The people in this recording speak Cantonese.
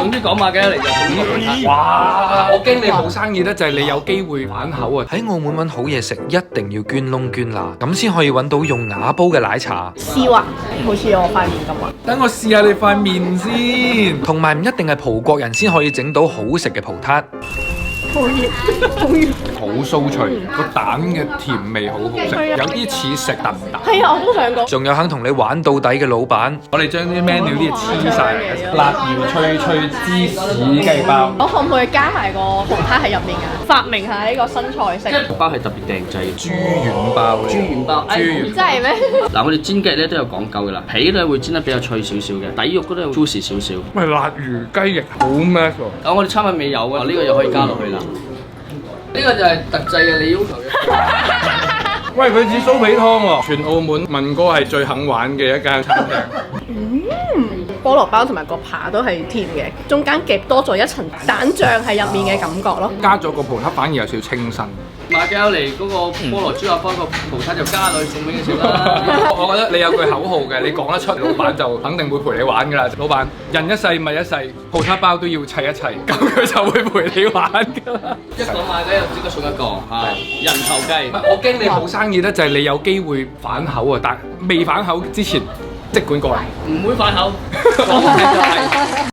總之講馬雞嚟就中國龍蝦。哇！我驚你冇生意咧，就係你有機會反口啊！喺澳門揾好嘢食，一定要捐窿捐罅，咁先可以揾到用瓦煲嘅奶茶，絲滑，好似我塊面咁啊！等我試下你塊面先。同埋唔一定係葡國人先可以整到好食嘅葡撻。好熱，好熱。好酥脆，個蛋嘅甜味好好食，有啲似石燉蛋。係啊，我都想講。仲有肯同你玩到底嘅老闆。我哋將啲 menu 啲嘢黐晒嚟，辣鹽脆脆芝士雞包。我可唔可以加埋個葡撻喺入面㗎？發明下呢個新菜式。包係特別訂製嘅豬軟包，豬軟包。豬軟真係咩？嗱，我哋煎雞咧都有講究嘅啦，皮咧會煎得比較脆少少嘅，底肉嗰度 juicy 少少。喂，辣魚雞翼好 match 喎。我哋餐品未有啊，呢個又可以加落去啦。呢個就係特製嘅你要求嘅。喂，佢似酥皮湯喎，全澳門文哥係最肯玩嘅一間餐廳。菠蘿包同埋個扒都係甜嘅，中間夾多咗一層蛋醬喺入面嘅感覺咯。加咗個葡撻反而有少少清新。馬雞嚟嗰個菠蘿豬肉包個葡撻就加落去送俾佢食啦。我覺得你有句口號嘅，你講得出，老闆就肯定會陪你玩㗎啦。老闆，人一世物一世，葡撻包都要砌一砌，咁佢就會陪你玩㗎啦。一個馬雞又即刻送一個，係人頭雞。我驚你冇生意咧，就係你有機會反口啊！但未反口之前，即管過嚟。唔會反口，講嘅就係。